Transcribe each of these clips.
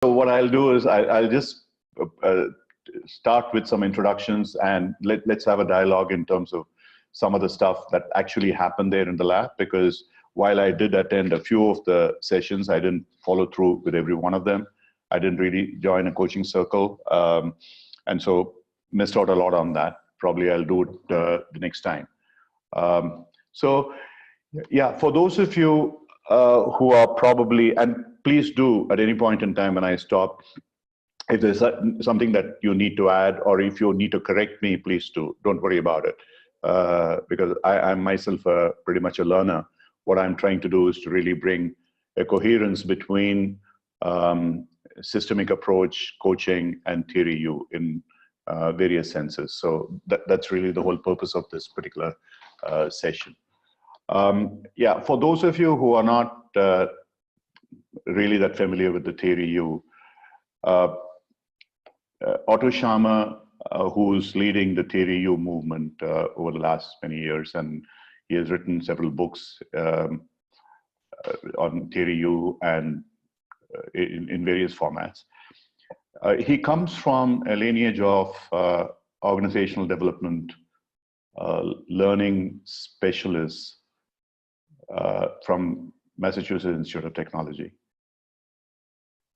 So what I'll do is I'll just uh, start with some introductions, and let's have a dialogue in terms of some of the stuff that actually happened there in the lab, because while I did attend a few of the sessions, I didn't follow through with every one of them. I didn't really join a coaching circle, and so missed out a lot on that. Probably I'll do it the next time. So yeah, for those of you who are probably, and please do at any point in time when I stop, if there's something that you need to add, or if you need to correct me, please do. Don't worry about it, because I'm myself pretty much a learner. What I'm trying to do is to really bring a coherence between systemic approach, coaching, and theory U in various senses. So that's really the whole purpose of this particular session. Yeah, for those of you who are not really that familiar with the theory U, Otto Scharmer, who's leading the theory U movement over the last many years, and he has written several books on theory U and in various formats. He comes from a lineage of organizational development, learning specialists from Massachusetts Institute of Technology.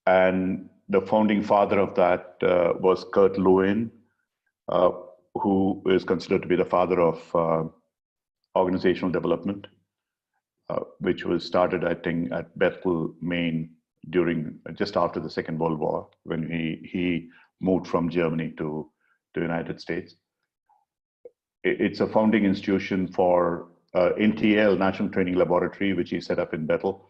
And the founding father of that was Kurt Lewin, who is considered to be the father of organizational development, which was started, I think, at Bethel, Maine, during just after the Second World War, when he moved from Germany to the United States. It's a founding institution for NTL, National Training Laboratory, which he set up in Bethel.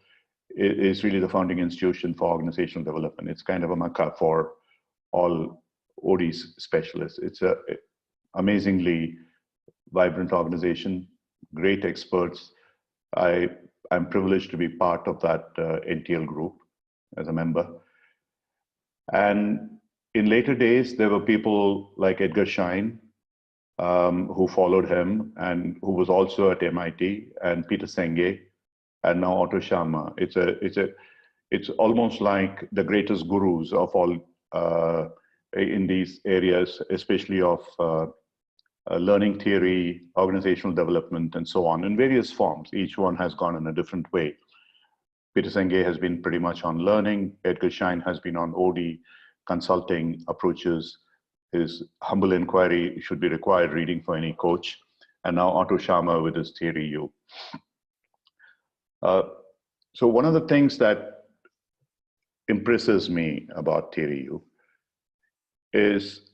It is really the founding institution for organizational development. It's kind of a mecca for all ODs specialists. It's an amazingly vibrant organization, great experts. I'm privileged to be part of that NTL group as a member. And in later days, there were people like Edgar Schein, who followed him and who was also at MIT, and Peter Senge, and now Otto Scharmer. It's almost like the greatest gurus of all in these areas, especially of learning theory, organizational development, and so on, in various forms. Each one has gone in a different way. Peter Senge has been pretty much on learning. Edgar Schein has been on OD, consulting approaches. His humble inquiry should be required reading for any coach. And now Otto Scharmer with his theory U. So one of the things that impresses me about theory U is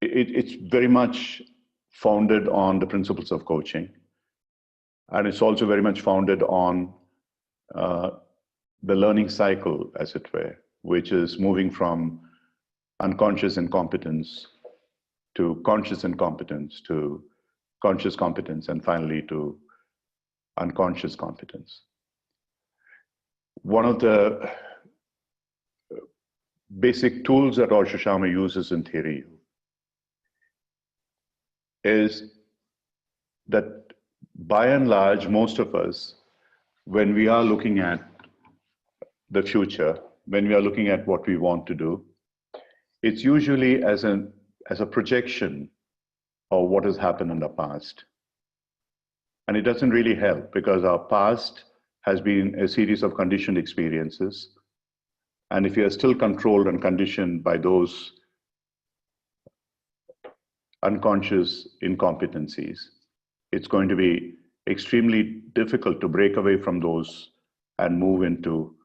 it's very much founded on the principles of coaching. And it's also very much founded on the learning cycle, as it were, which is moving from unconscious incompetence to conscious incompetence to conscious competence, and finally to unconscious competence. One of the basic tools that Otto Scharmer uses in theory is that by and large, most of us, when we are looking at the future, when we are looking at what we want to do, it's usually as a projection of what has happened in the past. And it doesn't really help, because our past has been a series of conditioned experiences. And if you are still controlled and conditioned by those unconscious incompetencies, it's going to be extremely difficult to break away from those and move into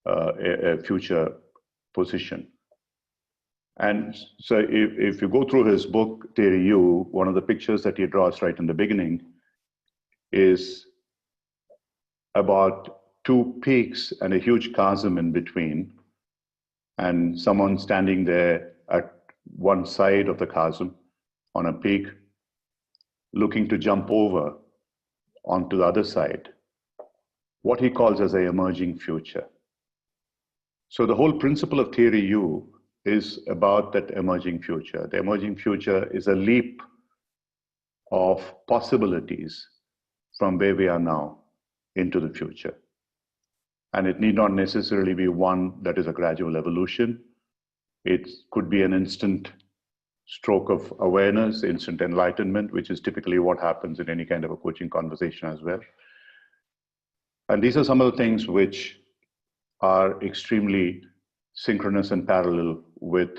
a future position. And so if you go through his book, Theory U, one of the pictures that he draws right in the beginning is about two peaks and a huge chasm in between, and someone standing there at one side of the chasm on a peak, looking to jump over onto the other side, what he calls as an emerging future. So the whole principle of Theory U is about that emerging future. The emerging future is a leap of possibilities from where we are now into the future. And it need not necessarily be one that is a gradual evolution. It could be an instant stroke of awareness, instant enlightenment, which is typically what happens in any kind of a coaching conversation as well. And these are some of the things which are extremely synchronous and parallel with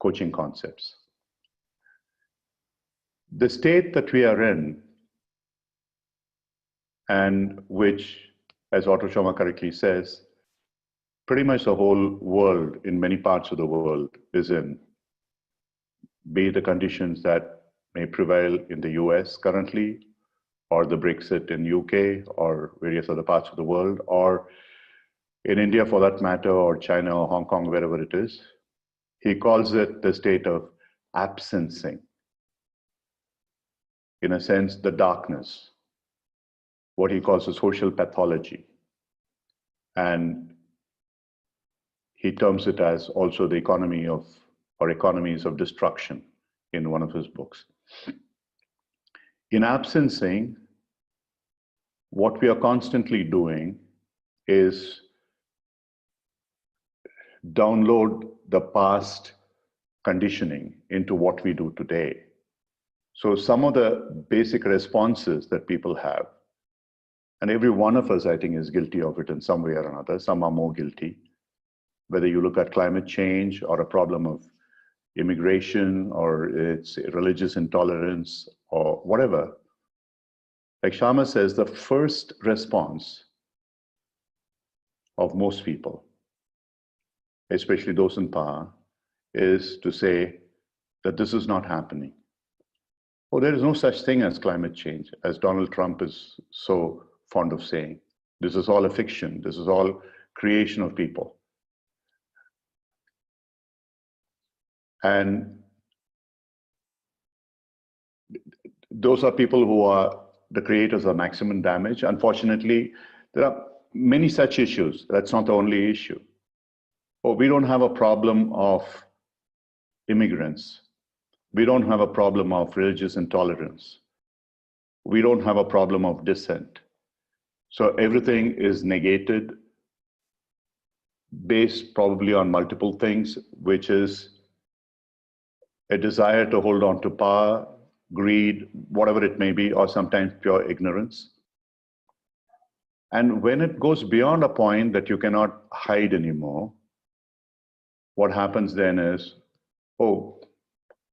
coaching concepts. The state that we are in, and which, as Otto Schoma correctly says, pretty much the whole world in many parts of the world is in, be the conditions that may prevail in the US currently, or the Brexit in UK, or various other parts of the world, or in India for that matter, or China or Hong Kong, wherever it is. He calls it the state of absencing. In a sense, the darkness, what he calls a social pathology. And he terms it as also the economy of, or economies of destruction in one of his books. In absencing, what we are constantly doing is download the past conditioning into what we do today. So some of the basic responses that people have, and every one of us, I think, is guilty of it in some way or another. Some are more guilty. Whether you look at climate change or a problem of immigration or it's religious intolerance or whatever, like Sharma says, the first response of most people, especially those in power, is to say that this is not happening. Oh, there is no such thing as climate change, as Donald Trump is so fond of saying. This is all a fiction. This is all creation of people. And those are people who are the creators of maximum damage. Unfortunately, there are many such issues. That's not the only issue. Oh, we don't have a problem of immigrants. We don't have a problem of religious intolerance. We don't have a problem of dissent. So everything is negated based probably on multiple things, which is a desire to hold on to power, greed, whatever it may be, or sometimes pure ignorance. And when it goes beyond a point that you cannot hide anymore, what happens then is, oh,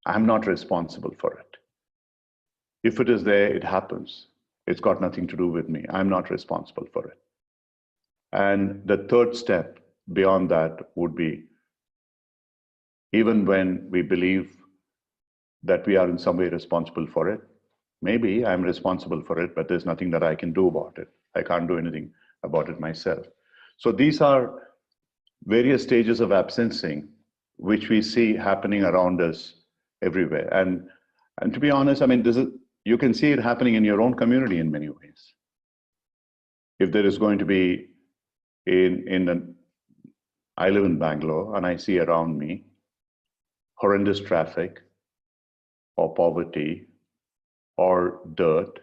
I'm not responsible for it. If it is there, it happens. It's got nothing to do with me. I'm not responsible for it. And the third step beyond that would be, even when we believe that we are in some way responsible for it, maybe I'm responsible for it, but there's nothing that I can do about it. I can't do anything about it myself. So these are various stages of absencing, which we see happening around us everywhere. And to be honest, I mean, you can see it happening in your own community in many ways. If there is going to be I live in Bangalore and I see around me horrendous traffic or poverty or dirt,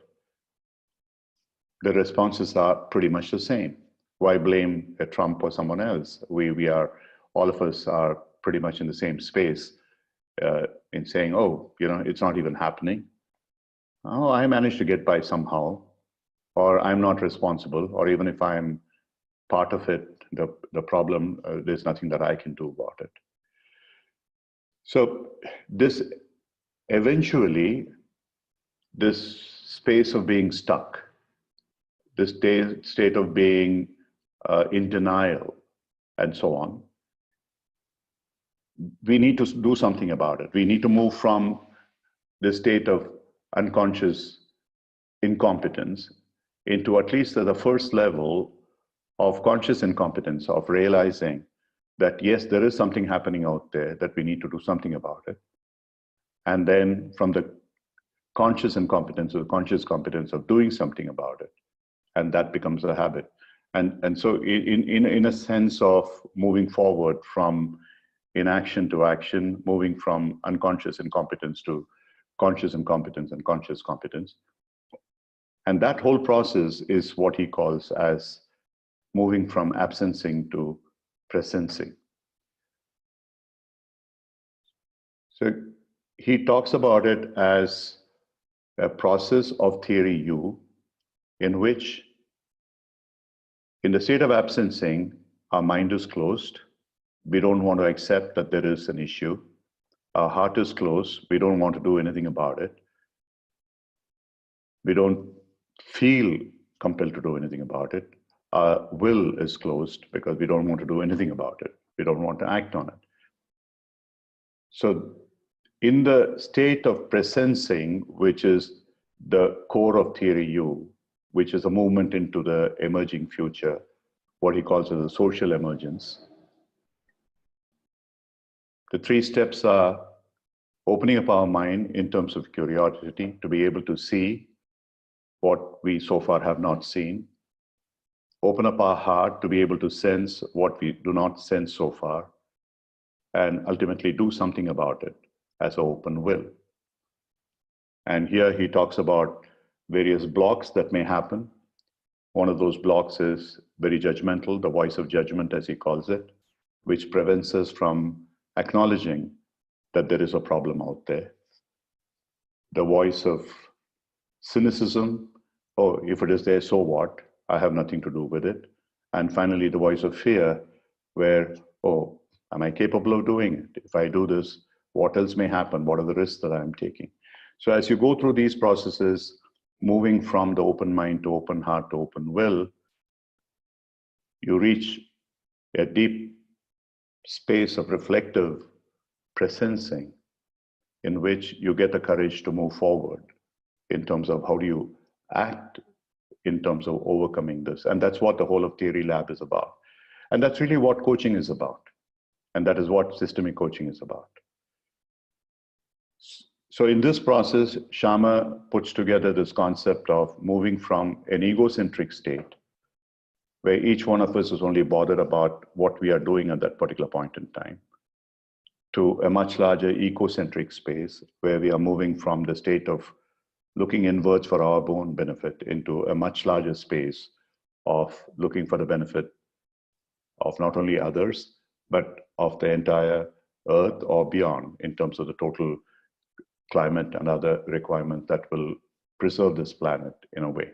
the responses are pretty much the same. Why blame a Trump or someone else? All of us are pretty much in the same space in saying, oh, it's not even happening. Oh, I managed to get by somehow, or I'm not responsible, or even if I'm part of it, the problem, there's nothing that I can do about it. So this eventually, this space of being stuck, this state of being in denial, and so on, we need to do something about it. We need to move from the state of unconscious incompetence into at least the first level of conscious incompetence, of realizing that, yes, there is something happening out there that we need to do something about it. And then from the conscious incompetence or the conscious competence of doing something about it. And that becomes a habit. And so in a sense of moving forward from inaction to action, moving from unconscious incompetence to conscious incompetence and conscious competence. And that whole process is what he calls as moving from absencing to presencing. So he talks about it as a process of theory U, in which, in the state of absencing, our mind is closed. We don't want to accept that there is an issue. Our heart is closed. We don't want to do anything about it. We don't feel compelled to do anything about it. Our will is closed because we don't want to do anything about it. We don't want to act on it. So in the state of presencing, which is the core of theory U, which is a movement into the emerging future, what he calls as a social emergence, the three steps are opening up our mind in terms of curiosity to be able to see what we so far have not seen, open up our heart to be able to sense what we do not sense so far, and ultimately do something about it as an open will. And here he talks about various blocks that may happen. One of those blocks is very judgmental, the voice of judgment, as he calls it, which prevents us from acknowledging that there is a problem out there. The voice of cynicism, oh, if it is there, so what? I have nothing to do with it. And finally, the voice of fear, where, oh, am I capable of doing it? If I do this, what else may happen? What are the risks that I'm taking? So as you go through these processes, moving from the open mind to open heart to open will, you reach a deep space of reflective presencing in which you get the courage to move forward in terms of how do you act in terms of overcoming this. And that's what the whole of Theory Lab is about. And that's really what coaching is about. And that is what systemic coaching is about. So in this process, Shama puts together this concept of moving from an egocentric state, where each one of us is only bothered about what we are doing at that particular point in time, to a much larger ecocentric space, where we are moving from the state of looking inwards for our own benefit into a much larger space of looking for the benefit of not only others, but of the entire Earth or beyond, in terms of the total climate and other requirements that will preserve this planet in a way.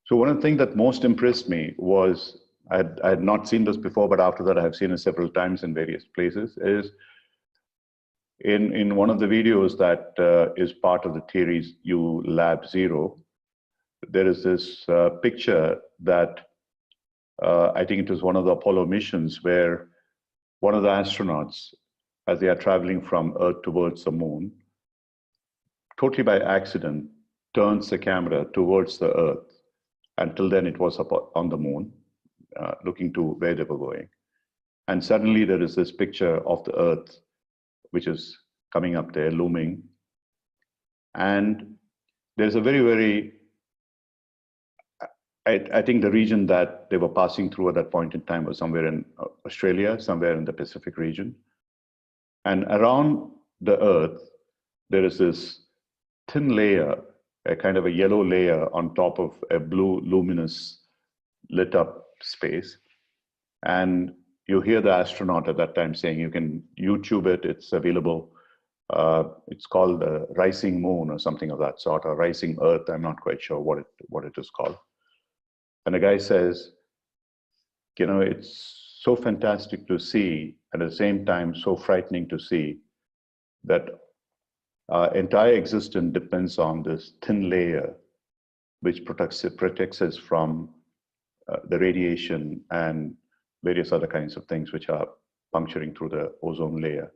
So one of the things that most impressed me was, I had not seen this before, but after that I have seen it several times in various places, is in one of the videos that is part of the Theories U Lab Zero, there is this picture that I think it was one of the Apollo missions, where one of the astronauts, as they are traveling from Earth towards the moon, totally by accident, turns the camera towards the Earth. Until then, it was up on the moon, looking to where they were going. And suddenly there is this picture of the Earth, which is coming up there, looming. And there's a very, very, I think the region that they were passing through at that point in time was somewhere in Australia, somewhere in the Pacific region. And around the Earth, there is this thin layer, a kind of a yellow layer on top of a blue, luminous, lit up space. And you hear the astronaut at that time saying, you can YouTube it, it's available. It's called the Rising Moon or something of that sort, or Rising Earth. I'm not quite sure what it is called. And the guy says, you know, it's so fantastic to see, and at the same time, so frightening to see that our entire existence depends on this thin layer, which protects us from the radiation and various other kinds of things which are puncturing through the ozone layer.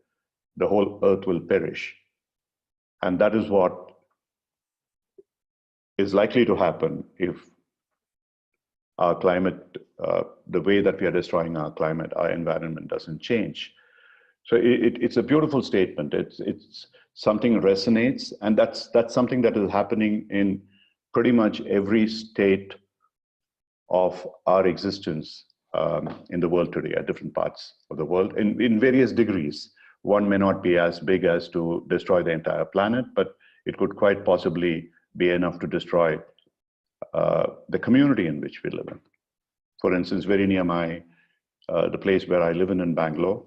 The whole Earth will perish. And that is what is likely to happen if our climate, the way that we are destroying our climate, our environment doesn't change. So it's a beautiful statement. It's something resonates, and that's something that is happening in pretty much every state of our existence in the world today, at different parts of the world, in various degrees. One may not be as big as to destroy the entire planet, but it could quite possibly be enough to destroy the community in which we live in. For instance, very near the place where I live in Bangalore,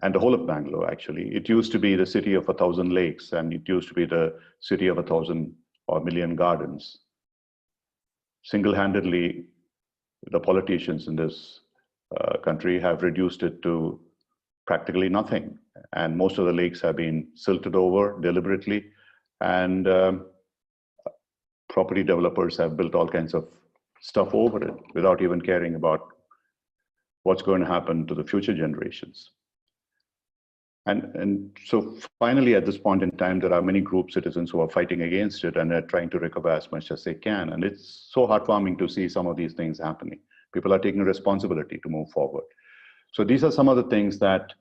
and the whole of Bangalore, actually. It used to be the city of 1,000 lakes, and it used to be the city of 1,000 or million gardens. Single-handedly, the politicians in this country have reduced it to practically nothing. And most of the lakes have been silted over deliberately, and property developers have built all kinds of stuff over it without even caring about what's going to happen to the future generations. And so finally, at this point in time, there are many group citizens who are fighting against it, and they're trying to recover as much as they can. And it's so heartwarming to see some of these things happening. People are taking responsibility to move forward. So these are some of the things that,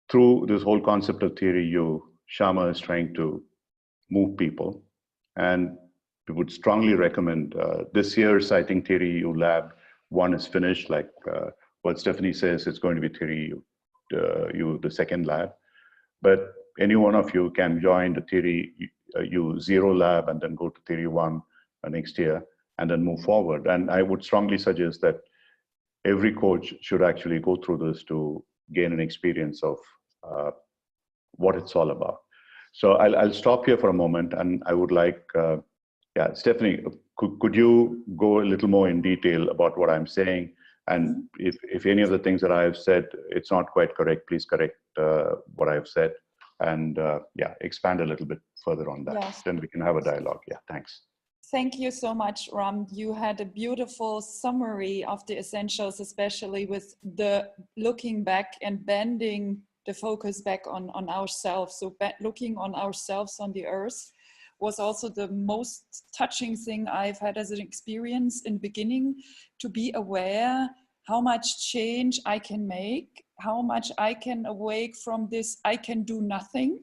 through this whole concept of Theory U, Shyama is trying to move people. And we would strongly recommend this year's, I think, Theory U Lab 1 is finished. Like what Stephanie says, it's going to be Theory U, the second lab. But any one of you can join the Theory U 0 lab and then go to Theory 1 next year and then move forward. And I would strongly suggest that every coach should actually go through this to gain an experience of what it's all about. So I'll stop here for a moment, and I would like, yeah, Stephanie, could you go a little more in detail about what I'm saying? And if any of the things that I have said, it's not quite correct, please correct what I've said, and yeah, expand a little bit further on that. Yes. Then we can have a dialogue. Yeah, thanks. Thank you so much, Ram. You had a beautiful summary of the essentials, especially with the looking back and bending the focus back on ourselves. So looking on ourselves on the earth was also the most touching thing I've had as an experience in the beginning, to be aware how much change I can make, how much I can awake from this I can do nothing.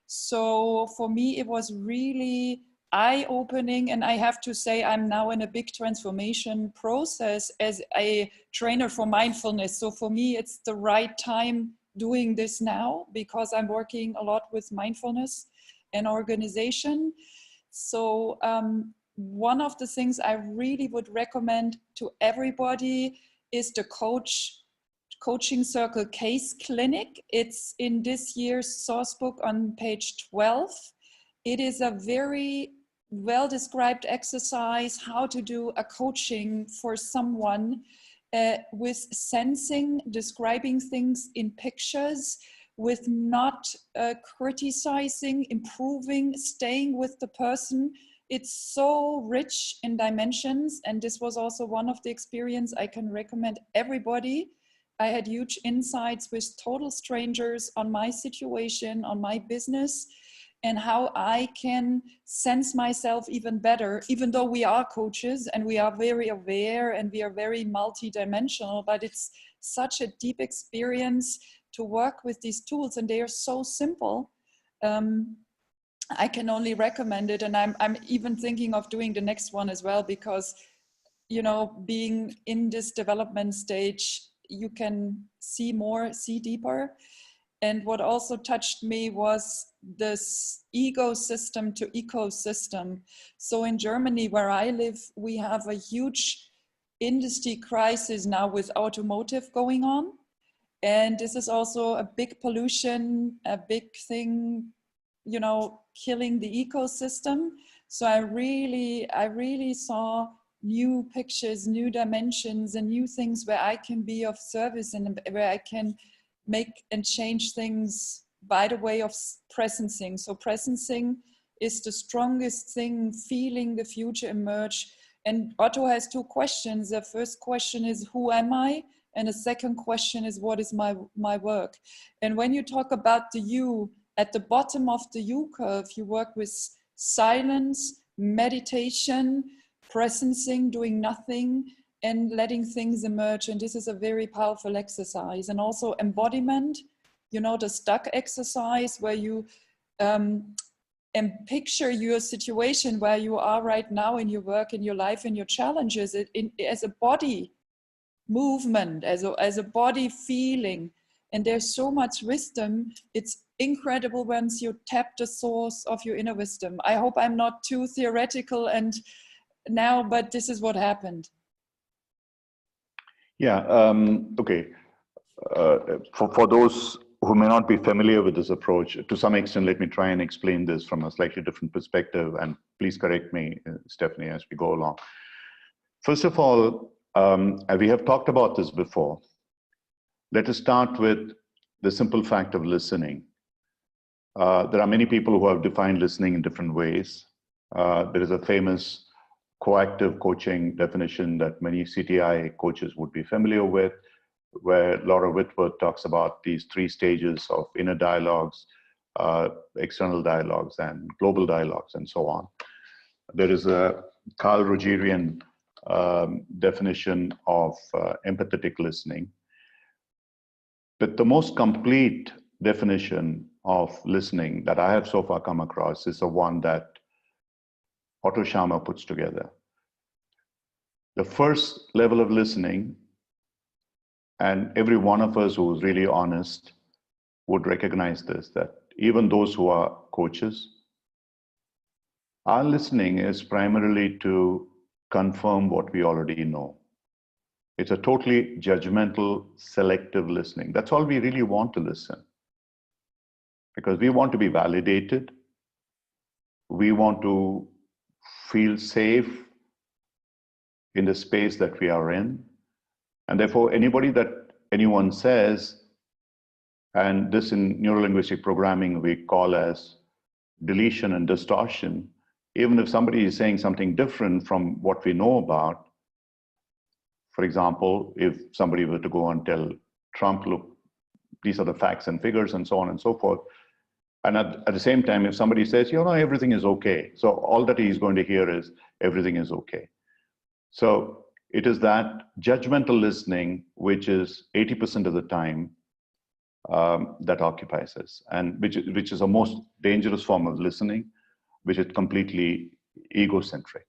So for me, it was really eye-opening, and I have to say I'm now in a big transformation process as a trainer for mindfulness. So for me, it's the right time doing this now, because I'm working a lot with mindfulness and organization. So one of the things I really would recommend to everybody is the Coaching Circle Case Clinic. It's in this year's source book on page 12. It is a very well-described exercise how to do a coaching for someone with sensing, describing things in pictures, with not criticizing, improving, staying with the person. It's so rich in dimensions, and this was also one of the experience I can recommend everybody. I had huge insights with total strangers on my situation, on my business, and how I can sense myself even better, even though we are coaches and we are very aware and we are very multidimensional, but it's such a deep experience to work with these tools, and they are so simple. I can only recommend it, and I'm even thinking of doing the next one as well, because, you know, being in this development stage, you can see more, see deeper. And what also touched me was this ecosystem to ecosystem. So in Germany, where I live, we have a huge industry crisis now with automotive going on. And this is also a big pollution, a big thing, you know, killing the ecosystem. So I really saw new pictures, new dimensions, and new things where I can be of service and where I can make and change things by the way of presencing. So presencing is the strongest thing, feeling the future emerge. And Otto has two questions. The first question is, who am I? And the second question is, what is my work? And when you talk about the you, at the bottom of the U curve, you work with silence, meditation, presencing, doing nothing, and letting things emerge. And this is a very powerful exercise. And also embodiment, you know, the stuck exercise where you and picture your situation where you are right now in your work, in your life, in your challenges, as a body movement, as a body feeling. And there's so much wisdom. It's incredible once you tap the source of your inner wisdom. I hope I'm not too theoretical and now, but this is what happened. Yeah, okay. For those who may not be familiar with this approach, to some extent, let me try and explain this from a slightly different perspective, and please correct me, Stephanie, as we go along. First of all, we have talked about this before. Let us start with the simple fact of listening. There are many people who have defined listening in different ways. There is a famous coactive coaching definition that many CTI coaches would be familiar with, where Laura Whitworth talks about these 3 stages of inner dialogues, external dialogues, and global dialogues, and so on. There is a Carl Rogerian definition of empathetic listening. But the most complete definition of listening that I have so far come across is the one that Otto Scharmer puts together. The first level of listening, and every one of us who is really honest would recognize this, that even those who are coaches, our listening is primarily to confirm what we already know. It's a totally judgmental, selective listening. That's all we really want to listen. Because we want to be validated. We want to feel safe in the space that we are in. And therefore, anyone says, and this in neurolinguistic programming we call as deletion and distortion, even if somebody is saying something different from what we know about. For example, if somebody were to go and tell Trump, look, these are the facts and figures and so on and so forth. And at the same time, if somebody says, everything is okay. So all that he's going to hear is everything is okay. So it is that judgmental listening, which is 80% of the time that occupies us, and which is a most dangerous form of listening, which is completely egocentric.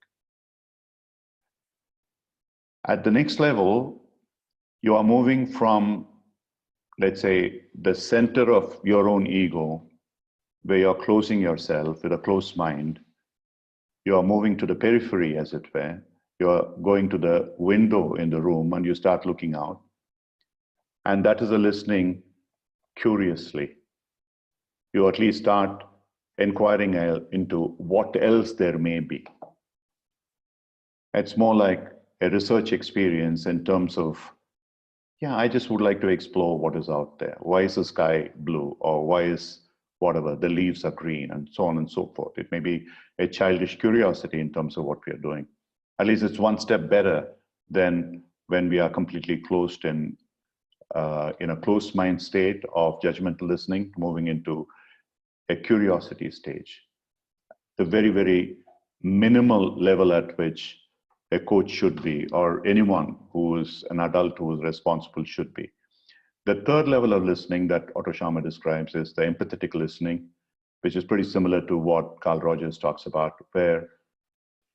At the next level, you are moving from, let's say, the center of your own ego, where you're closing yourself with a closed mind. You are moving to the periphery, as it were. You're going to the window in the room and you start looking out. And that is a listening curiously. You at least start inquiring into what else there may be. It's more like a research experience in terms of, I just would like to explore what is out there. Why is the sky blue? Or why is whatever, the leaves are green, and so on and so forth. It may be a childish curiosity in terms of what we are doing. At least it's one step better than when we are completely closed in a closed mind state of judgmental listening, moving into a curiosity stage. The very, very minimal level at which a coach should be, or anyone who is an adult who is responsible should be. The third level of listening that Otto Scharmer describes is the empathetic listening, which is pretty similar to what Carl Rogers talks about, where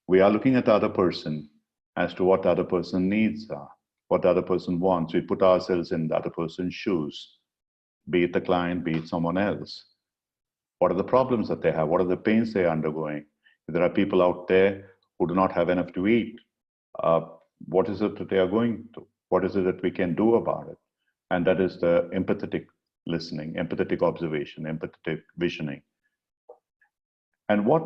we are looking at the other person as to what the other person needs are, what the other person wants. We put ourselves in the other person's shoes, be it the client, be it someone else. What are the problems that they have? What are the pains they are undergoing? If there are people out there who do not have enough to eat, what is it that they are going through? What is it that we can do about it? And that is the empathetic listening, empathetic observation, empathetic visioning. And what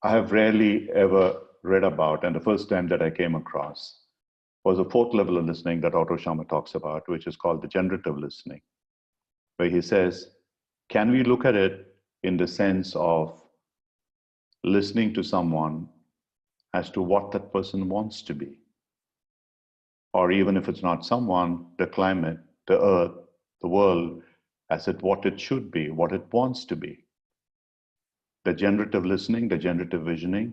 I have rarely ever read about, and the first time that I came across, was a fourth level of listening that Otto Scharmer talks about, which is called the generative listening, where he says, can we look at it in the sense of listening to someone as to what that person wants to be? Or even if it's not someone, the climate, the earth, the world, as what it should be, what it wants to be. The generative listening, the generative visioning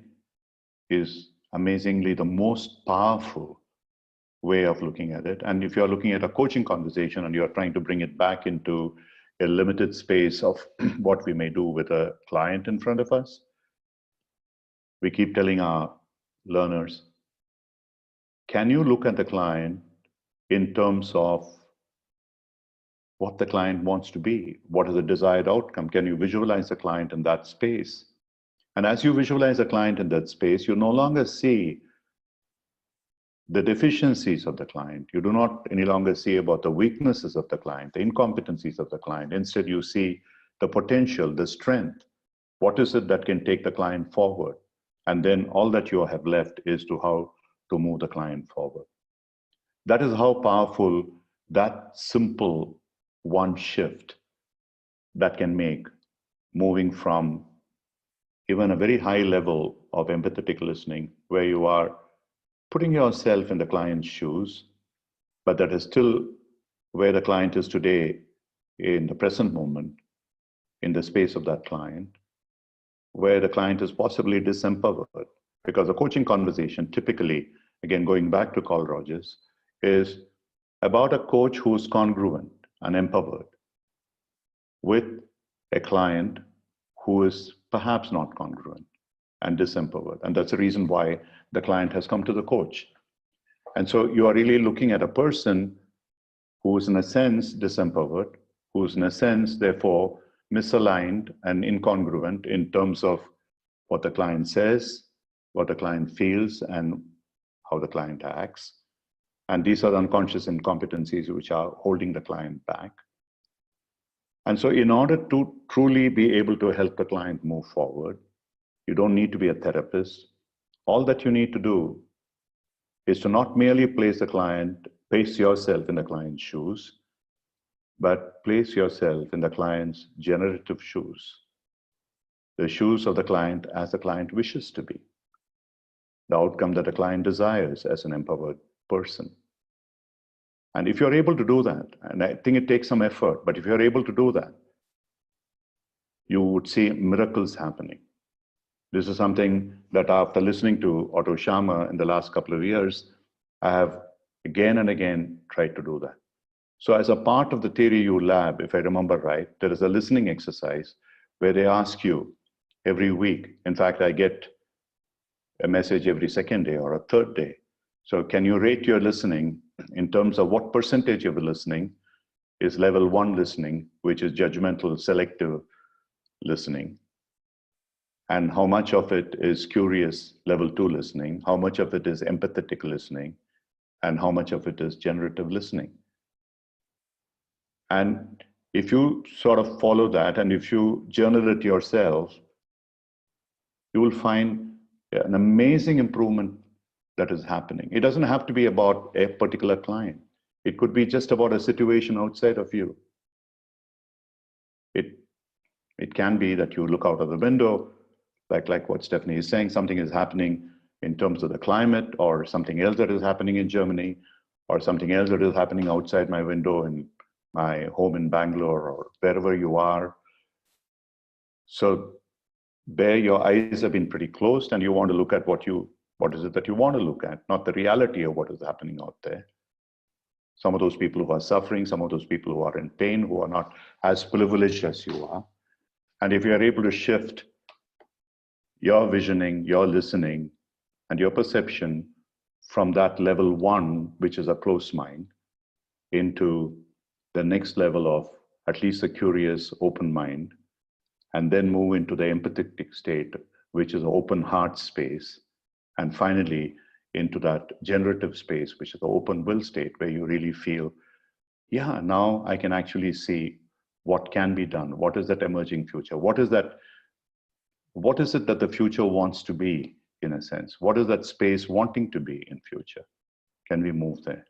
is amazingly the most powerful way of looking at it. And if you're looking at a coaching conversation and you're trying to bring it back into a limited space of what we may do with a client in front of us, we keep telling our learners, can you look at the client in terms of what the client wants to be? What is the desired outcome? Can you visualize the client in that space? And as you visualize a client in that space, you no longer see the deficiencies of the client. You do not any longer see about the weaknesses of the client, the incompetencies of the client. Instead, you see the potential, the strength. What is it that can take the client forward? And then all that you have left is to how to move the client forward. That is how powerful that simple one shift that can make, moving from even a very high level of empathetic listening, where you are putting yourself in the client's shoes, but that is still where the client is today in the present moment, in the space of that client, where the client is possibly disempowered. Because a coaching conversation, typically, again, going back to Carl Rogers, is about a coach who's congruent and empowered with a client who is perhaps not congruent and disempowered. And that's the reason why the client has come to the coach. And so you are really looking at a person who is in a sense disempowered, who is in a sense, therefore, misaligned and incongruent in terms of what the client says, what the client feels, and how the client acts. And these are the unconscious incompetencies which are holding the client back. And so in order to truly be able to help the client move forward, you don't need to be a therapist. All that you need to do is to not merely place yourself in the client's shoes, but place yourself in the client's generative shoes, the shoes of the client as the client wishes to be, the outcome that the client desires as an empowered person. And if you're able to do that, and I think it takes some effort, but if you're able to do that, you would see miracles happening. This is something that after listening to Otto Scharmer in the last couple of years, I have again and again tried to do that. So as a part of the Theory U lab, if I remember right, there is a listening exercise where they ask you every week. In fact, I get a message every second day or a third day. So can you rate your listening in terms of what percentage of the listening is level 1 listening, which is judgmental, selective listening, and how much of it is curious, level 2 listening, how much of it is empathetic listening, and how much of it is generative listening. And if you sort of follow that, and if you journal it yourself, you will find an amazing improvement that is happening. It doesn't have to be about a particular client. It could be just about a situation outside of you. It can be that you look out of the window, like what Stephanie is saying, something is happening in terms of the climate, or something else that is happening in Germany, or something else that is happening outside my window in my home in Bangalore, or wherever you are. So there your eyes have been pretty closed, and you want to look at what is it that you want to look at, not the reality of what is happening out there. Some of those people who are suffering, some of those people who are in pain, who are not as privileged as you are. And if you are able to shift your visioning, your listening, and your perception from that level 1, which is a closed mind, into the next level of at least a curious, open mind, and then move into the empathetic state, which is an open heart space, and finally into that generative space, which is the open will state, where you really feel, yeah, now I can actually see what can be done. What is that emerging future? What is it that the future wants to be, in a sense? What is that space wanting to be in future? Can we move there?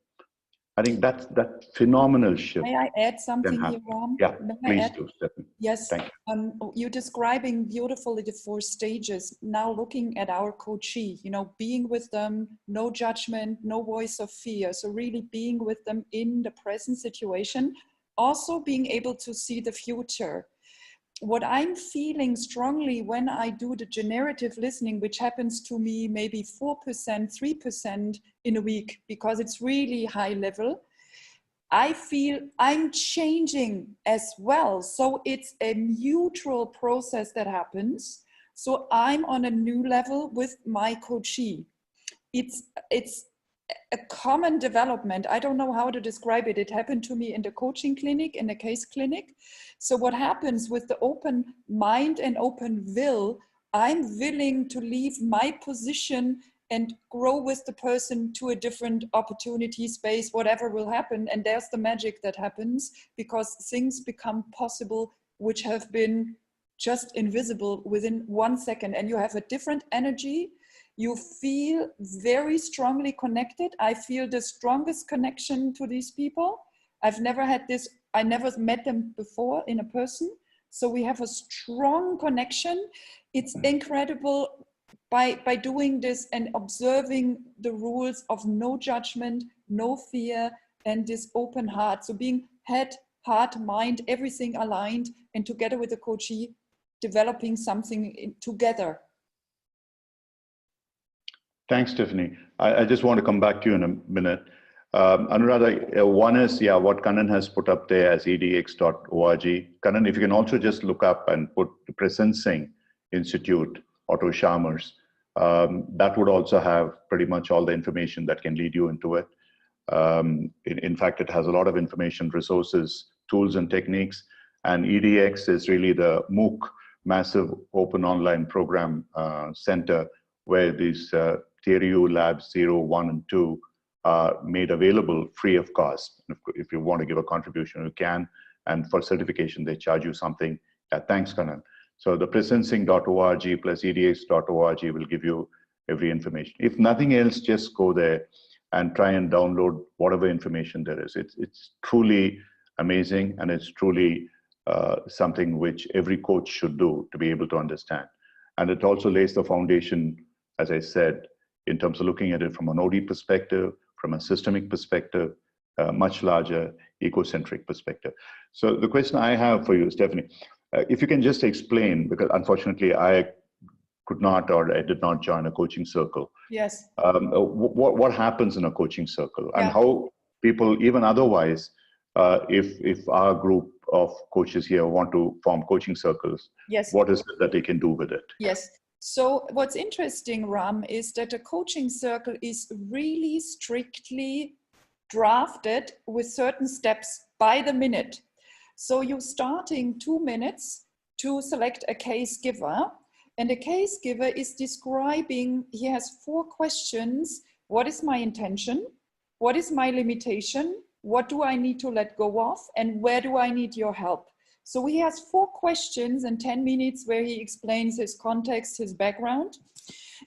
I think that phenomenal shift. May I add something here, Ram? Yeah, please do, Stephanie. Yes. Thank you. You're describing beautifully the 4 stages. Now looking at our coachee, being with them, no judgment, no voice of fear. So really being with them in the present situation, also being able to see the future. What I'm feeling strongly when I do the generative listening, which happens to me maybe 4%, 3% in a week, because it's really high level, I feel I'm changing as well. So it's a mutual process that happens. So I'm on a new level with my coachee. It's a common development. I don't know how to describe it. It happened to me in the coaching clinic, in the case clinic. So what happens with the open mind and open will, I'm willing to leave my position and grow with the person to a different opportunity space, whatever will happen. And there's the magic that happens, because things become possible which have been just invisible within 1 second. And you have a different energy. You feel very strongly connected. I feel the strongest connection to these people. I've never had this, I never met them before in a person. So we have a strong connection. It's incredible by doing this and observing the rules of no judgment, no fear, and this open heart. So being head, heart, mind, everything aligned, and together with the coachee, developing something together. Thanks, Tiffany. I just want to come back to you in a minute. Anuradha, one is, what Kannan has put up there as edx.org. Kannan, if you can also just look up and put the Presencing Institute, Otto Scharmer's, that would also have pretty much all the information that can lead you into it. In fact, it has a lot of information, resources, tools, and techniques. And EDX is really the MOOC, Massive Open Online Program Center, where these TRU Labs 0, 1, and 2 are made available free of cost. If you want to give a contribution, you can. And for certification, they charge you something. Thanks, Kannan. So the presencing.org plus edx.org will give you every information. If nothing else, just go there and try and download whatever information there is. It's truly amazing, and it's truly something which every coach should do to be able to understand. And it also lays the foundation, as I said, in terms of looking at it from an OD perspective, from a systemic perspective, much larger ecocentric perspective. So the question I have for you, Stephanie, if you can just explain, because unfortunately I could not, or I did not join a coaching circle. Yes. What happens in a coaching circle, and Yeah. how people, even otherwise, if our group of coaches here want to form coaching circles, Yes. what is it that they can do with it? Yes. So what's interesting, Ram, is that a coaching circle is really strictly drafted with certain steps by the minute. So you're starting 2 minutes to select a case giver, and the case giver is describing, he has 4 questions. What is my intention? What is my limitation? What do I need to let go of? And where do I need your help? So he has 4 questions in 10 minutes where he explains his context, his background.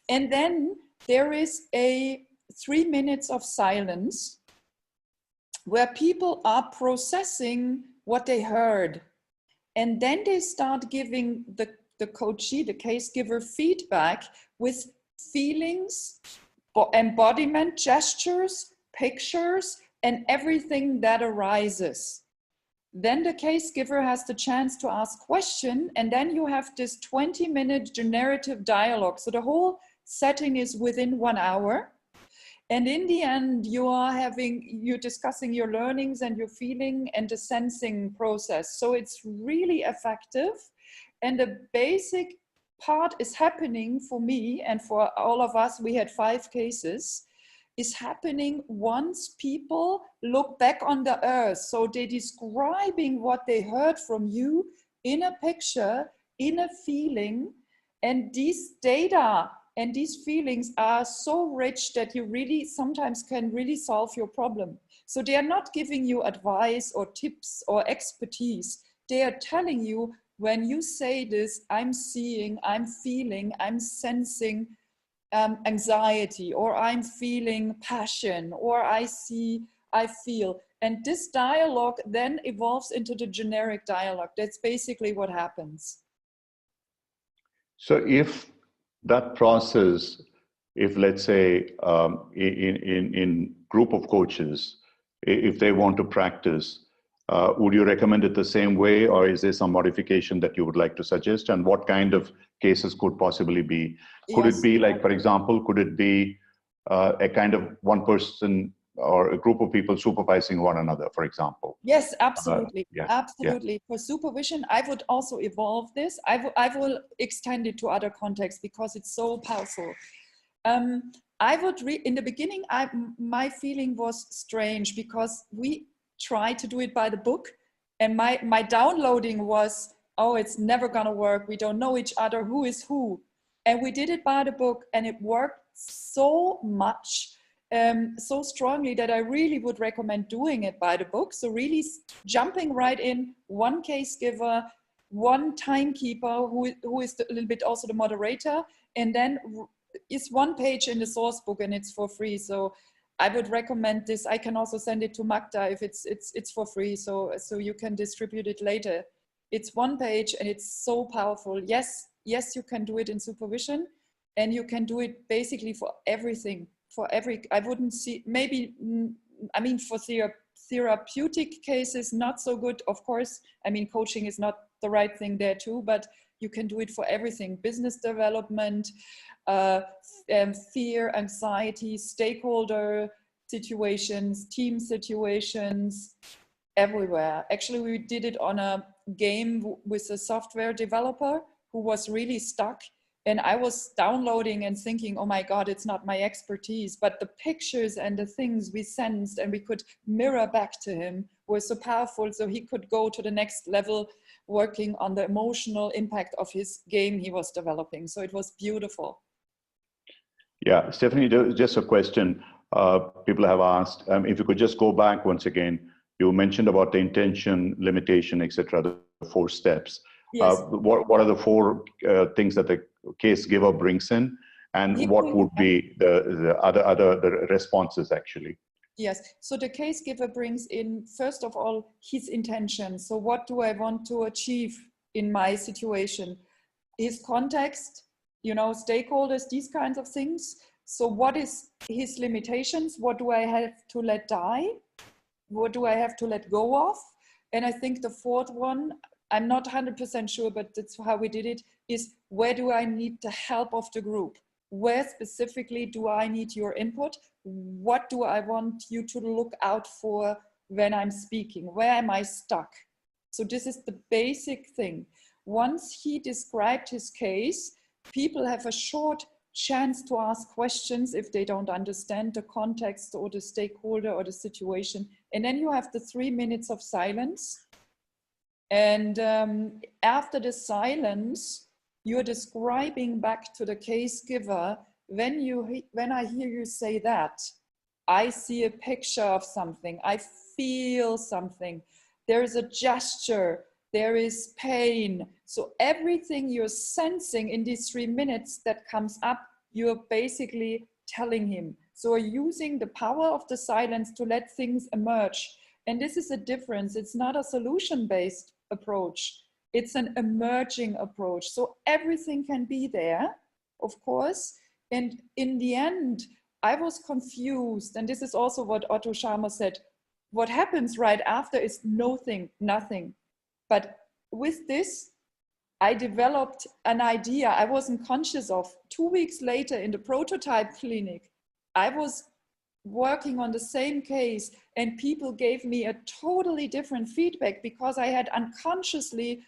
And then there is a 3 minutes of silence where people are processing what they heard. And then they start giving the coachee, the case giver, feedback with feelings, embodiment, gestures, pictures, and everything that arises. Then the case giver has the chance to ask question, and then you have this 20-minute generative dialogue. So the whole setting is within 1 hour. And in the end, you're discussing your learnings and your feeling and the sensing process. So it's really effective. And the basic part is happening for me and for all of us. We had 5 cases. Is happening once people look back on the earth. So they're describing what they heard from you in a picture, in a feeling, and these data and these feelings are so rich that you really sometimes can really solve your problem. So they are not giving you advice or tips or expertise. They are telling you, when you say this, I'm seeing, I'm feeling, I'm sensing anxiety, or I'm feeling passion, or I feel. And this dialogue then evolves into the generic dialogue. That's basically what happens. So if that process, if let's say in group of coaches, if they want to practice, would you recommend it the same way, or is there some modification that you would like to suggest? And what kind of cases could possibly be? Could Yes. it be like, for example, could it be a kind of one person or a group of people supervising one another, for example? Yes, absolutely. Absolutely. Yeah. For supervision, I would also evolve this. I will extend it to other contexts because it's so powerful. I would in the beginning, my feeling was strange because we tried to do it by the book, and my downloading was, oh, it's never gonna work. We don't know each other. Who is who? And we did it by the book, and it worked so much, so strongly, that I really would recommend doing it by the book. So really jumping right in, one case giver, one timekeeper who is a little bit also the moderator, and then it's one page in the source book, and it's for free. So I would recommend this. I can also send it to Magda if it's for free, so you can distribute it later. It's one page, and it's so powerful. Yes, you can do it in supervision, and you can do it basically for everything. I wouldn't see, maybe, I mean, for therapeutic cases, not so good, of course. I mean, coaching is not the right thing there too, but you can do it for everything: business development, fear, anxiety, stakeholder situations, team situations, everywhere. Actually, we did it on a game with a software developer who was really stuck, and I was downloading and thinking, oh my God, it's not my expertise, but the pictures and the things we sensed and we could mirror back to him were so powerful, so he could go to the next level working on the emotional impact of his game he was developing. So it was beautiful. Yeah, Stephanie, just a question people have asked. If you could just go back once again, you mentioned about the intention, limitation, etc., the 4 steps. Yes. What are the 4 things that the case giver brings in, and what would be the other responses actually? Yes, so the case giver brings in, first of all, his intention. So what do I want to achieve in my situation? His context, you know, stakeholders, these kinds of things. So what is his limitations? What do I have to let die? What do I have to let go of? And I think the 4th one, I'm not 100% sure, but that's how we did it, is where do I need the help of the group? Where specifically do I need your input? What do I want you to look out for when I'm speaking? Where am I stuck? So this is the basic thing. Once he described his case, people have a short chance to ask questions if they don't understand the context or the stakeholder or the situation. And then you have the 3 minutes of silence. And after the silence, you're describing back to the case giver, when I hear you say that, I see a picture of something, I feel something, there is a gesture, there is pain. So everything you're sensing in these 3 minutes that comes up, you're basically telling him. So using the power of the silence to let things emerge. And this is a difference. It's not a solution-based approach. It's an emerging approach. So everything can be there, of course. And in the end, I was confused. And this is also what Otto Scharmer said. What happens right after is nothing. But with this, I developed an idea I wasn't conscious of. 2 weeks later in the prototype clinic, I was working on the same case, and people gave me a totally different feedback because I had unconsciously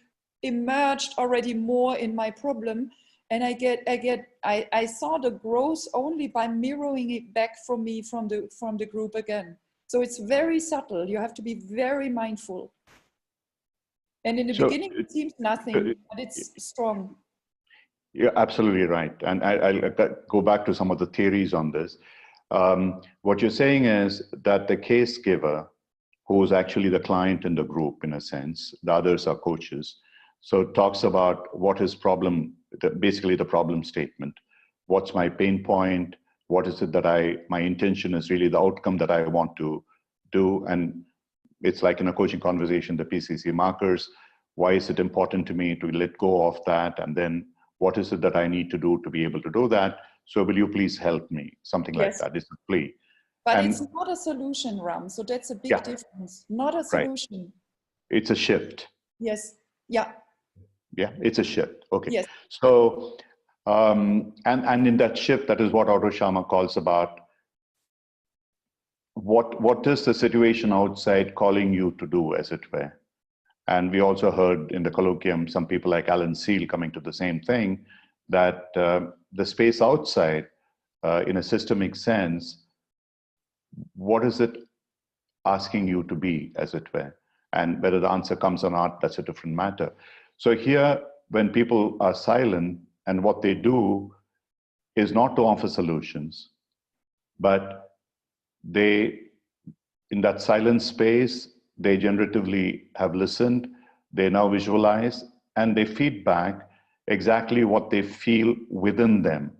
emerged already more in my problem. And I saw the growth only by mirroring it back from me, from the group again. So it's very subtle. You have to be very mindful. And in the beginning, it seems nothing, but it's strong. You're absolutely right. And I'll go back to some of the theories on this. What you're saying is that the case giver, who's actually the client in the group, in a sense, the others are coaches, so talks about what is problem, basically the problem statement. What's my pain point? What is it that my intention is really the outcome that I want to do? And it's like in a coaching conversation, the PCC markers. Why is it important to me to let go of that? And then what is it that I need to do to be able to do that? So will you please help me? Something like that. It's a plea. But it's not a solution, Ram. So that's a big difference. Not a solution. Right. It's a shift. Yes. Yeah. Yeah, it's a shift. Okay. Yes. So, and in that shift, that is what Otto Scharmer calls about. What is the situation outside calling you to do, as it were? And we also heard in the colloquium some people like Alan Seal coming to the same thing, that the space outside, in a systemic sense, what is it asking you to be, as it were? And whether the answer comes or not, that's a different matter. So here, when people are silent, And what they do is not to offer solutions, but they, in that silent space, they generatively have listened, they now visualize, and they feed back exactly what they feel within them.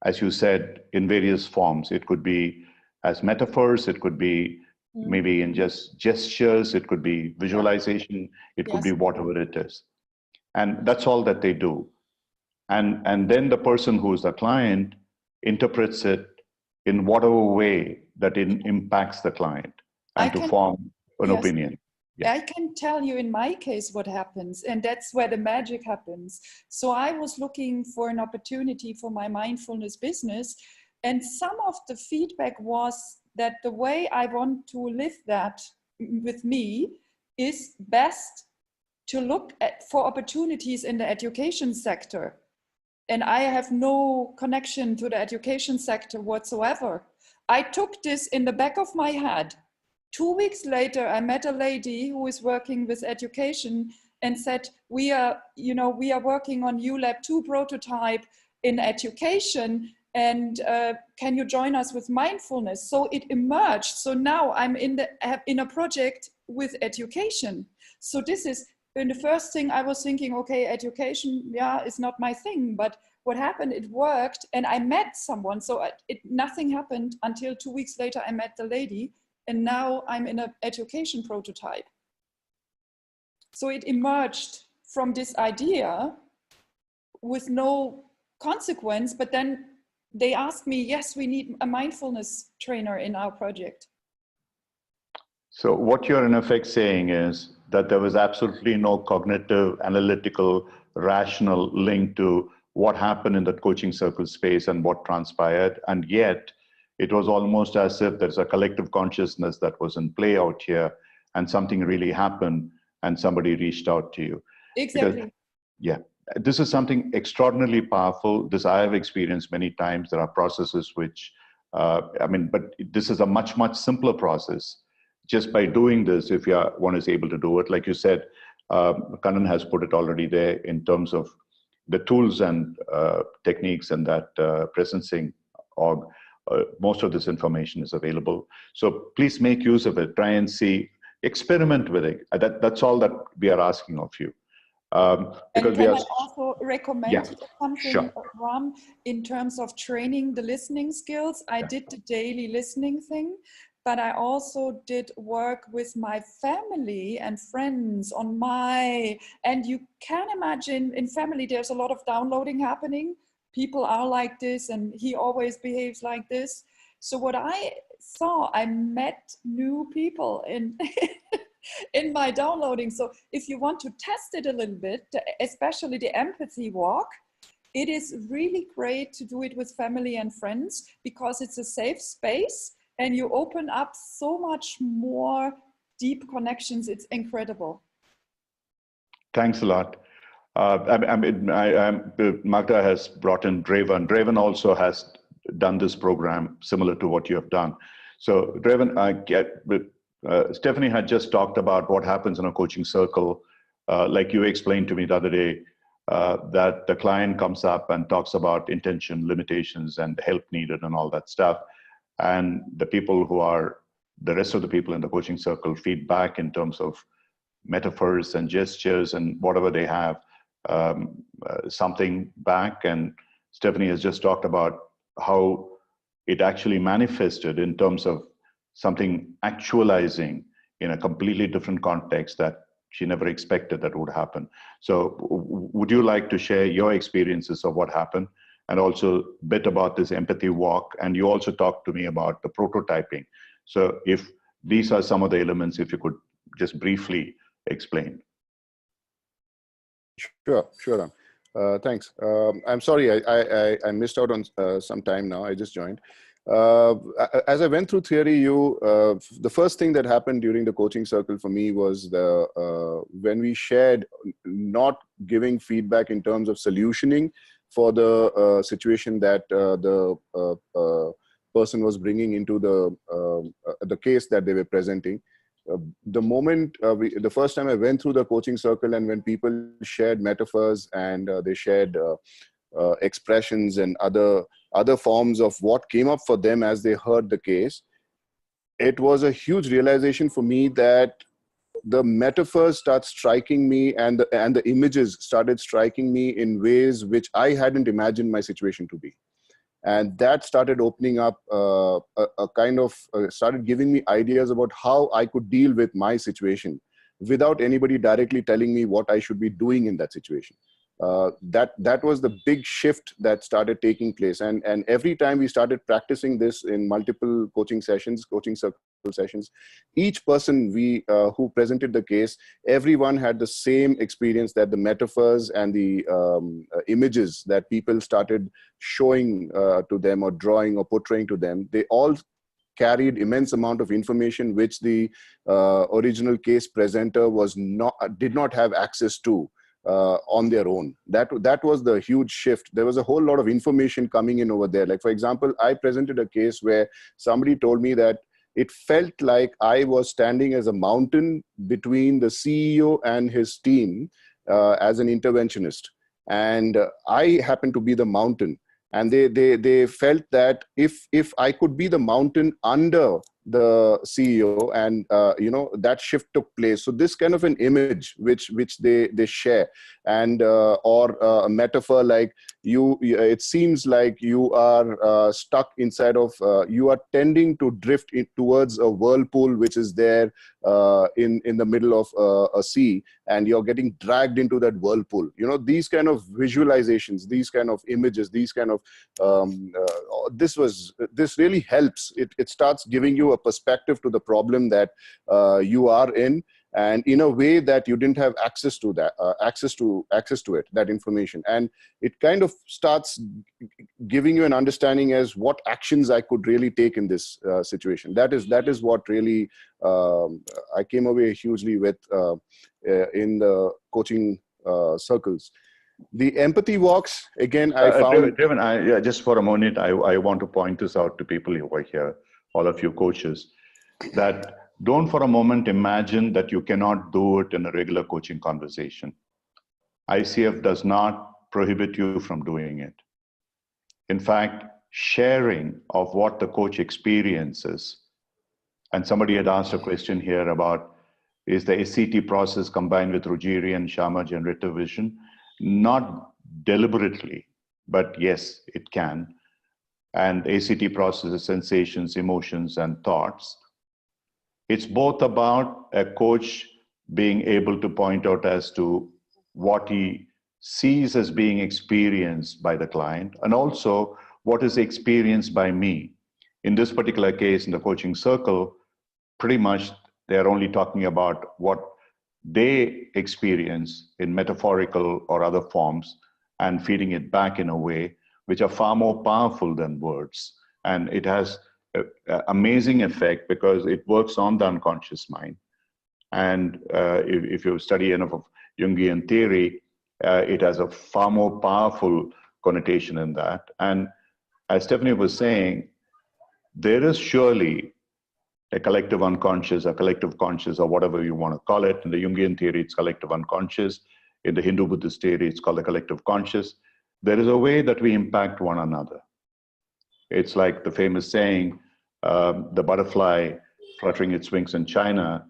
As you said, in various forms. It could be as metaphors, it could be maybe in just gestures, it could be visualization, it could be whatever it is. And that's all that they do. And then the person who is the client interprets it in whatever way that it impacts the client and to form an opinion. I can tell you in my case what happens, and that's where the magic happens. So I was looking for an opportunity for my mindfulness business, and some of the feedback was that the way I want to live that with me is best to look for opportunities in the education sector. And I have no connection to the education sector whatsoever. I took this in the back of my head. 2 weeks later, I met a lady who is working with education and said, we are working on ULab 2 prototype in education, and can you join us with mindfulness? So it emerged. So now I'm in a project with education. So this is, and the first thing I was thinking, okay, education, is not my thing. But what happened, it worked, and I met someone. So nothing happened until 2 weeks later, I met the lady, and now I'm in an education prototype. So it emerged from this idea with no consequence, but then they asked me, yes, we need a mindfulness trainer in our project. So what you're in effect saying is that there was absolutely no cognitive, analytical, rational link to what happened in that coaching circle space and what transpired. And yet it was almost as if there's a collective consciousness that was in play out here, and something really happened and somebody reached out to you. Exactly. Because, this is something extraordinarily powerful. This I have experienced many times. There are processes which, but this is a much, much simpler process. Just by doing this, if one is able to do it, like you said, Kannan has put it already there in terms of the tools and techniques and that presencing org. Most of this information is available. So please make use of it. Try and see, experiment with it. That's all that we are asking of you. Because I also recommend something, sure. Ram, in terms of training the listening skills? I did the daily listening thing, but I also did work with my family and friends on and you can imagine in family, there's a lot of downloading happening. People are like this, and he always behaves like this. So what I saw, I met new people in in my downloading. So if you want to test it a little bit, especially the empathy walk, it is really great to do it with family and friends, because it's a safe space and you open up so much more deep connections. It's incredible. Thanks a lot. Magda has brought in Draven. Draven also has done this program similar to what you have done. So Draven, Stephanie had just talked about what happens in a coaching circle. Like you explained to me the other day, that the client comes up and talks about intention, limitations, and help needed and all that stuff. And the rest of the people in the coaching circle feed back in terms of metaphors and gestures and whatever they have, something back. And Stephanie has just talked about how it actually manifested in terms of something actualizing in a completely different context that she never expected that would happen. So would you like to share your experiences of what happened, and also a bit about this empathy walk? And you also talked to me about the prototyping. So if these are some of the elements, if you could just briefly explain. Sure. Thanks. I'm sorry, I missed out on some time now. I just joined. As I went through theory, the first thing that happened during the coaching circle for me was when we shared not giving feedback in terms of solutioning for the situation that the person was bringing into the case that they were presenting. the moment, the first time I went through the coaching circle, and when people shared metaphors and they shared expressions and other forms of what came up for them as they heard the case, it was a huge realization for me that the metaphors start striking me, and the images started striking me in ways which I hadn't imagined my situation to be. And that started opening up a kind of, started giving me ideas about how I could deal with my situation without anybody directly telling me what I should be doing in that situation. That was the big shift that started taking place. And every time we started practicing this in multiple coaching circle sessions, each person who presented the case, everyone had the same experience, that the metaphors and the images that people started showing to them, or drawing or portraying to them, they all carried immense amount of information which the original case presenter did not have access to on their own. That was the huge shift. There was a whole lot of information coming in over there. Like, for example, I presented a case where somebody told me that it felt like I was standing as a mountain between the CEO and his team as an interventionist. And I happened to be the mountain. And they felt that if I could be the mountain under the CEO, and that shift took place. So this kind of an image which they share, and or a metaphor like it seems like you are stuck inside of, you are tending to drift towards a whirlpool which is there in the middle of a sea, and you're getting dragged into that whirlpool. These kind of visualizations, these kind of images, these kind of this really helps. It starts giving you a perspective to the problem that you are in, and in a way that you didn't have access to it, that information. And it kind of starts giving you an understanding as what actions I could really take in this situation. That is what really I came away hugely with in the coaching circles. The empathy walks, again, I found... Driven, just for a moment, I want to point this out to people who are here, all of you coaches, that don't for a moment imagine that you cannot do it in a regular coaching conversation. ICF does not prohibit you from doing it. In fact, sharing of what the coach experiences, and somebody had asked a question here about, is the SCT process combined with Ruggieri and Sharma generative vision? Not deliberately, but yes, it can. And ACT processes sensations, emotions, and thoughts. It's both about a coach being able to point out as to what he sees as being experienced by the client, and also what is experienced by me. In this particular case, in the coaching circle, pretty much they're only talking about what they experience in metaphorical or other forms, and feeding it back in a way which are far more powerful than words. And it has an amazing effect because it works on the unconscious mind. And if you study enough of Jungian theory, it has a far more powerful connotation in that. And as Stephanie was saying, there is surely a collective unconscious, a collective conscious, or whatever you want to call it. In the Jungian theory, it's collective unconscious. In the Hindu Buddhist theory, it's called the collective conscious. There is a way that we impact one another. It's like the famous saying, the butterfly fluttering its wings in China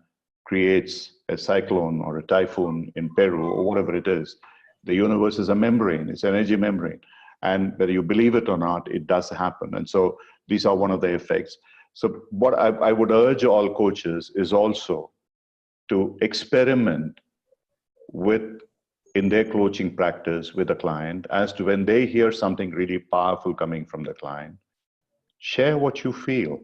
creates a cyclone or a typhoon in Peru, or whatever it is. The universe is a membrane, it's an energy membrane. And whether you believe it or not, it does happen. And so these are one of the effects. So what I would urge all coaches is also to experiment with, in their coaching practice with a client, as to when they hear something really powerful coming from the client, share what you feel.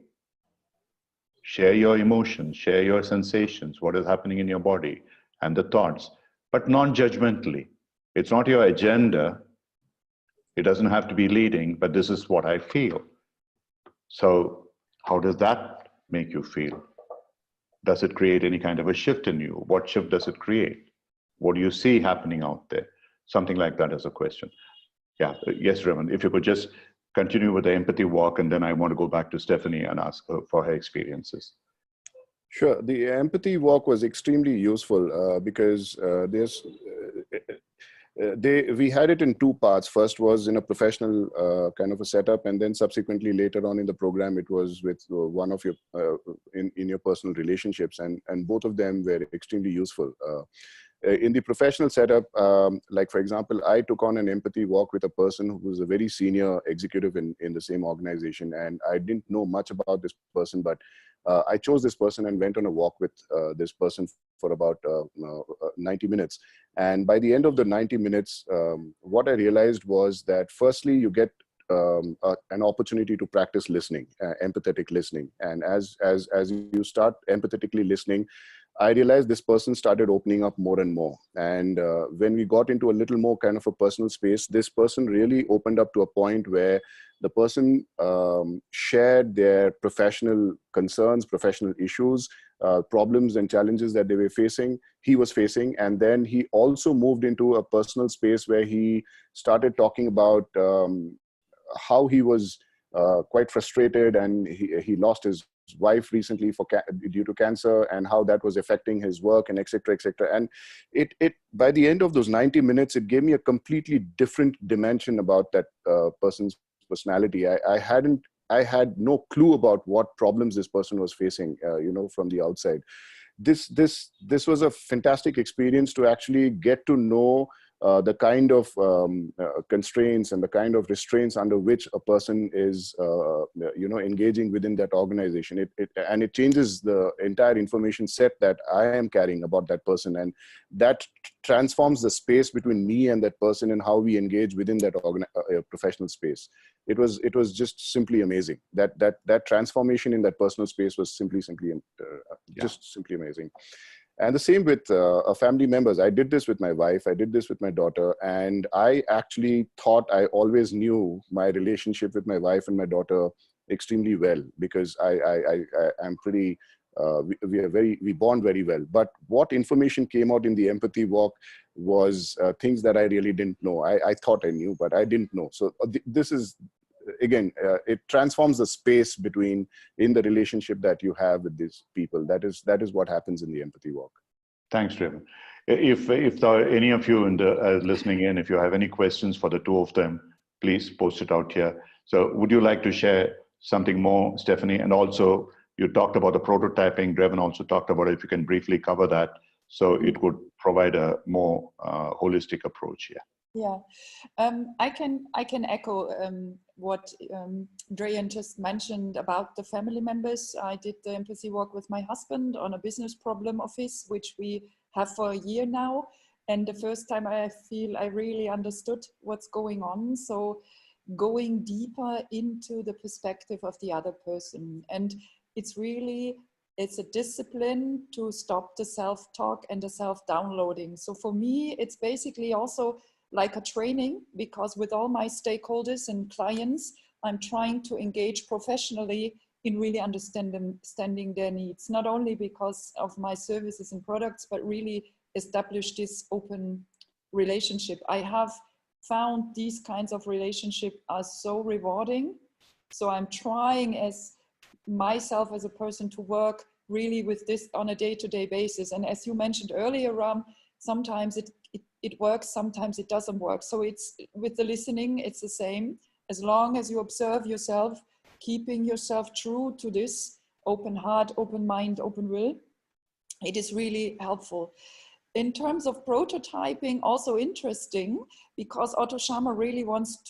Share your emotions, share your sensations, what is happening in your body and the thoughts, but non-judgmentally. It's not your agenda. It doesn't have to be leading, but this is what I feel. So how does that make you feel? Does it create any kind of a shift in you? What shift does it create? What do you see happening out there? Something like that as a question. Yeah, yes, Raman, if you could just continue with the empathy walk, and then I want to go back to Stephanie and ask her for her experiences. Sure. The empathy walk was extremely useful because we had it in two parts. First was in a professional kind of a setup, and then subsequently later on in the program, it was with one of your in your personal relationships, and both of them were extremely useful. In the professional setup, like for example, I took on an empathy walk with a person who was a very senior executive in the same organization, and I didn't know much about this person, but I chose this person and went on a walk with this person for about 90 minutes. And by the end of the 90 minutes, what I realized was that firstly, you get an opportunity to practice listening, empathetic listening. And as you start empathetically listening, I realized this person started opening up more and more. And when we got into a little more kind of a personal space, this person really opened up to a point where the person shared their professional concerns, professional issues, problems and challenges that they were facing, he was facing. And then he also moved into a personal space where he started talking about how he was quite frustrated, and he lost his wife recently due to cancer, and how that was affecting his work, and etc., etc. And it by the end of those 90 minutes, it gave me a completely different dimension about that person's personality. I had no clue about what problems this person was facing, from the outside. This was a fantastic experience to actually get to know the kind of constraints and the kind of restraints under which a person is, engaging within that organization. And it changes the entire information set that I am carrying about that person, and that transforms the space between me and that person and how we engage within that professional space. It was just simply amazing. That transformation in that personal space was simply amazing. And the same with family members. I did this with my wife. I did this with my daughter. And I actually thought I always knew my relationship with my wife and my daughter extremely well, because I'm pretty, we bond very well. But what information came out in the empathy walk was things that I really didn't know. I thought I knew, but I didn't know. So this is, again, it transforms the space in the relationship that you have with these people. That is what happens in the empathy walk. Thanks, Raymond. If there are any of you listening in, if you have any questions for the two of them, please post it out here. So would you like to share something more, Stephanie? And also, you talked about the prototyping. Draven also talked about it. If you can briefly cover that, so it would provide a more holistic approach here. Yeah, I can echo what Drayan just mentioned about the family members. I did the empathy walk with my husband on a business problem of his, which we have for a year now. And the first time I feel I really understood what's going on. So going deeper into the perspective of the other person. And it's a discipline to stop the self-talk and the self-downloading. So for me, it's basically also like a training, because with all my stakeholders and clients, I'm trying to engage professionally in really understanding their needs, not only because of my services and products, but really establish this open relationship. I have found these kinds of relationship are so rewarding. So I'm trying as myself as a person to work really with this on a day-to-day basis. And as you mentioned earlier, Ram, sometimes it works, sometimes it doesn't work. So it's with the listening, it's the same. As long as you observe yourself, keeping yourself true to this open heart, open mind, open will, it is really helpful. In terms of prototyping, also interesting, because Otto Scharmer really wants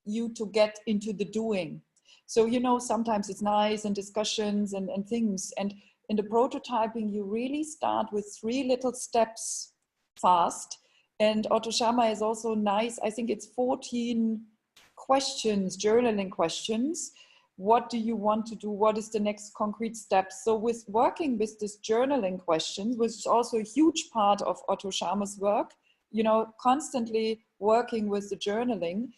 you to get into the doing. So, sometimes it's nice and discussions and things. And in the prototyping, you really start with 3 little steps fast. And Otto Scharmer is also nice. I think it's 14 questions, journaling questions. What do you want to do? What is the next concrete step? So with working with this journaling questions, which is also a huge part of Otto Scharmer's work, constantly working with the journaling,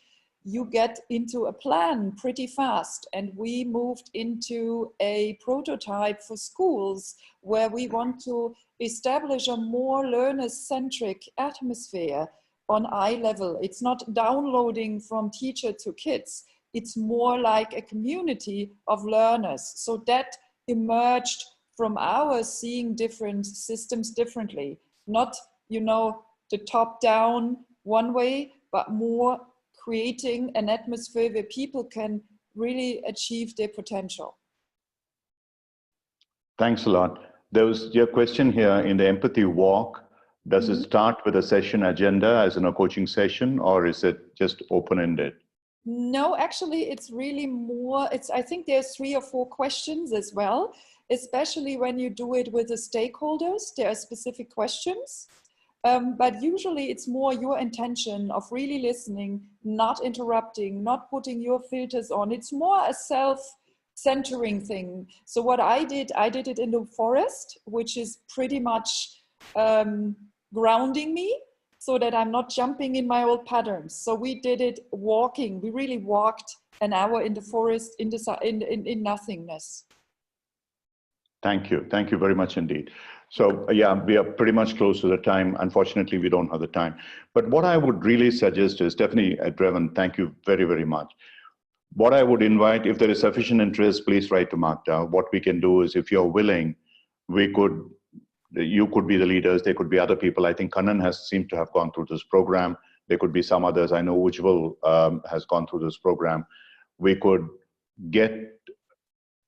you get into a plan pretty fast. And we moved into a prototype for schools where we want to establish a more learner-centric atmosphere on eye level. It's not downloading from teacher to kids. It's more like a community of learners. So that emerged from ours seeing different systems differently. Not, you know, the top down one way, but more creating an atmosphere where people can really achieve their potential. Thanks a lot. There was your question here in the empathy walk. Does it start with a session agenda as in a coaching session, or is it just open-ended? No, actually, it's really more, I think there's 3 or 4 questions as well, especially when you do it with the stakeholders. There are specific questions, but usually it's more your intention of really listening, not interrupting, not putting your filters on. It's more a self-centering thing. So what I did it in the forest, which is pretty much grounding me, so that I'm not jumping in my old patterns. So we did it walking. We really walked an hour in the forest in nothingness. Thank you. Thank you very much indeed. So yeah, we are pretty much close to the time. Unfortunately, we don't have the time. But what I would really suggest is definitely, Dreven, thank you very, very much. What I would invite, if there is sufficient interest, please write to Magda. What we can do is, if you're willing, you could be the leaders, there could be other people. I think Kannan seemed to have gone through this program. There could be some others. I know Ujjwal has gone through this program. We could get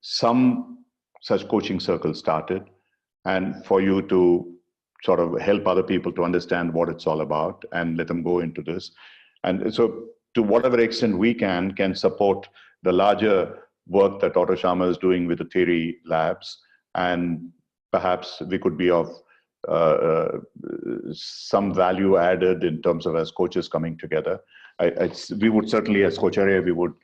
some such coaching circles started, and for you to sort of help other people to understand what it's all about and let them go into this. And so to whatever extent we can support the larger work that Dr. Sharma is doing with the theory labs, and perhaps we could be of some value added in terms of as coaches coming together. We would certainly, as Coacharya, we would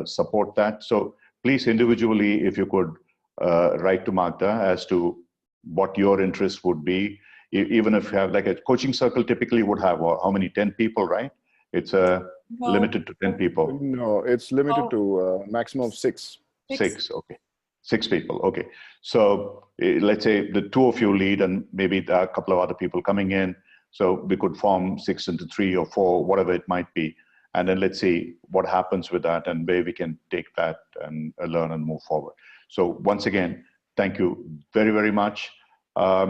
support that. So please individually, if you could write to Magda as to what your interest would be. Even if you have like a coaching circle, typically would have how many, 10 people, right? It's limited to 10 people. No, it's limited to maximum of 6. 6, okay. 6 people, okay. So let's say the 2 of you lead and maybe a couple of other people coming in. So we could form 6 into 3 or 4, whatever it might be. And then let's see what happens with that and where we can take that and learn and move forward. So once again, thank you very, very much.